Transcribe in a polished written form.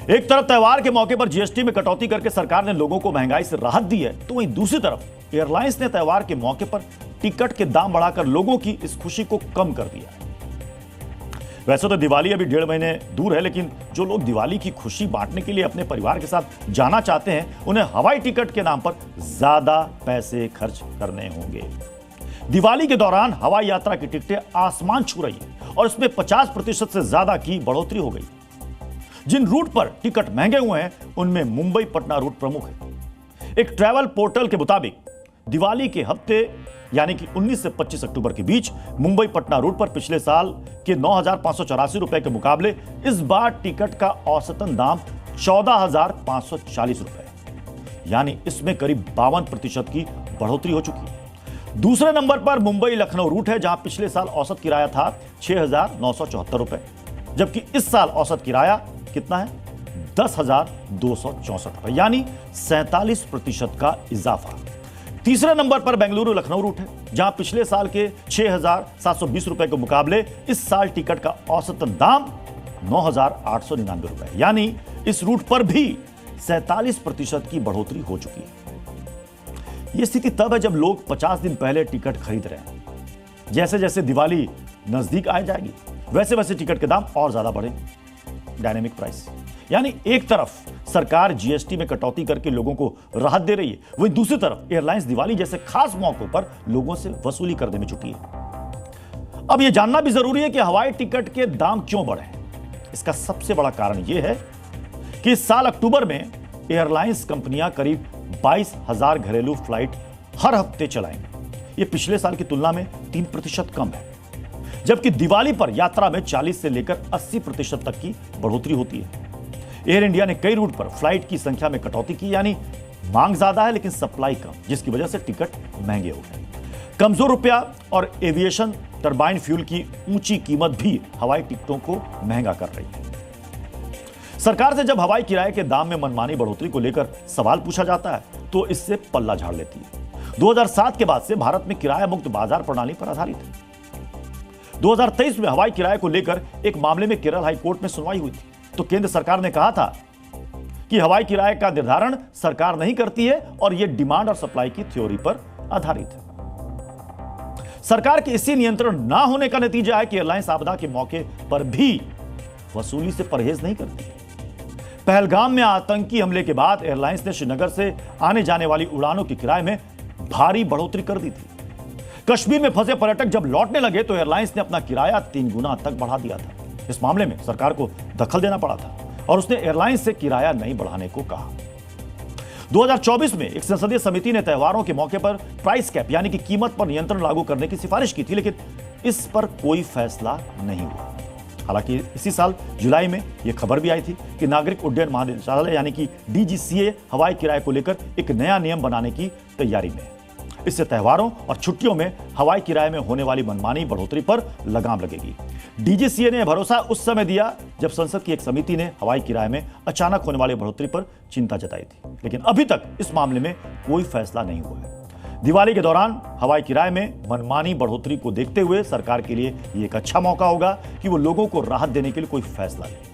एक तरफ त्योहार के मौके पर जीएसटी में कटौती करके सरकार ने लोगों को महंगाई से राहत दी है, तो वहीं दूसरी तरफ एयरलाइंस ने त्योहार के मौके पर टिकट के दाम बढ़ाकर लोगों की इस खुशी को कम कर दिया है। वैसे तो दिवाली अभी 1.5 महीने दूर है, लेकिन जो लोग दिवाली की खुशी बांटने के लिए अपने परिवार के साथ जाना चाहते हैं, उन्हें हवाई टिकट के नाम पर ज्यादा पैसे खर्च करने होंगे। दिवाली के दौरान हवाई यात्रा की टिकटें आसमान छू रही है और इसमें 50% से ज्यादा की बढ़ोतरी हो गई। जिन रूट पर टिकट महंगे हुए हैं, उनमें मुंबई पटना रूट प्रमुख है। एक ट्रैवल पोर्टल के मुताबिक दिवाली के हफ्ते यानी कि 19 से 25 अक्टूबर के बीच मुंबई पटना रूट पर पिछले साल के 9,584 रुपए के मुकाबले इस बार टिकट का औसतन दाम 14,540 रुपए, यानी इसमें करीब 52% की बढ़ोतरी हो चुकी है। दूसरे नंबर पर मुंबई लखनऊ रूट है, जहां पिछले साल औसत किराया था 6,974 रुपए, जबकि इस साल औसत किराया कितना है? 10,264 रुपए, यानी 47% का इजाफा। तीसरे नंबर पर बेंगलुरु लखनऊ रूट है, जहां पिछले साल के 6,720 रुपए के मुकाबले इस साल टिकट का औसतन दाम 9,899 रुपए, यानी इस रूट पर भी 47% की बढ़ोतरी हो चुकी है। यह स्थिति तब है जब लोग 50 दिन पहले टिकट खरीद रहे हैं। जैसे जैसे दिवाली नजदीक आ जाएगी, वैसे वैसे टिकट के दाम और ज्यादा बढ़े। डायनेमिक प्राइस, यानी एक तरफ सरकार जीएसटी में कटौती करके लोगों को राहत दे रही है, वहीं दूसरी तरफ एयरलाइंस दिवाली जैसे खास मौकों पर लोगों से वसूली करने में जुटी है। अब यह जानना भी जरूरी है कि हवाई टिकट के दाम क्यों बढ़े। इसका सबसे बड़ा कारण यह है कि इस साल अक्टूबर में एयरलाइंस कंपनियां करीब 22,000 घरेलू फ्लाइट हर हफ्ते चलाएंगी। यह पिछले साल की तुलना में 3% कम है, जबकि दिवाली पर यात्रा में 40 से लेकर 80% तक की बढ़ोतरी होती है। एयर इंडिया ने कई रूट पर फ्लाइट की संख्या में कटौती की, यानी मांग ज्यादा है लेकिन सप्लाई कम, जिसकी वजह से टिकट महंगे हो गए। कमजोर रुपया और एविएशन टरबाइन फ्यूल की ऊंची कीमत भी हवाई टिकटों को महंगा कर रही है। सरकार से जब हवाई किराए के दाम में मनमानी बढ़ोतरी को लेकर सवाल पूछा जाता है, तो इससे पल्ला झाड़ लेती है। 2007 के बाद से भारत में किराया मुक्त बाजार प्रणाली पर आधारित है। 2023 में हवाई किराए को लेकर एक मामले में केरल हाई कोर्ट में सुनवाई हुई थी, तो केंद्र सरकार ने कहा था कि हवाई किराए का निर्धारण सरकार नहीं करती है और यह डिमांड और सप्लाई की थ्योरी पर आधारित है। सरकार के इसी नियंत्रण ना होने का नतीजा है कि एयरलाइंस आपदा के मौके पर भी वसूली से परहेज नहीं करती। पहलगाम में आतंकी हमले के बाद एयरलाइंस ने श्रीनगर से आने जाने वाली उड़ानों के किराए में भारी बढ़ोतरी कर दी थी। कश्मीर में फंसे पर्यटक जब लौटने लगे तो एयरलाइंस ने अपना किराया 3 गुना तक बढ़ा दिया था। इस मामले में सरकार को दखल देना पड़ा था और उसने एयरलाइंस से किराया नहीं बढ़ाने को कहा। 2024 में एक संसदीय समिति ने त्योहारों के मौके पर प्राइस कैप यानी कि कीमत पर नियंत्रण लागू करने की सिफारिश की थी, लेकिन इस पर कोई फैसला नहीं हुआ। हालांकि इसी साल जुलाई में यह खबर भी आई थी कि नागरिक उड्डयन महानिदेशालय यानी कि डीजीसीए हवाई किराए को लेकर एक नया नियम बनाने की तैयारी में है। इससे त्योहारों और छुट्टियों में हवाई किराए में होने वाली मनमानी बढ़ोतरी पर लगाम लगेगी। डीजीसीए ने भरोसा उस समय दिया जब संसद की एक समिति ने हवाई किराए में अचानक होने वाली बढ़ोतरी पर चिंता जताई थी, लेकिन अभी तक इस मामले में कोई फैसला नहीं हुआ है। दिवाली के दौरान हवाई किराए में मनमानी बढ़ोतरी को देखते हुए सरकार के लिए यह एक अच्छा मौका होगा कि वो लोगों को राहत देने के लिए कोई फैसला ले।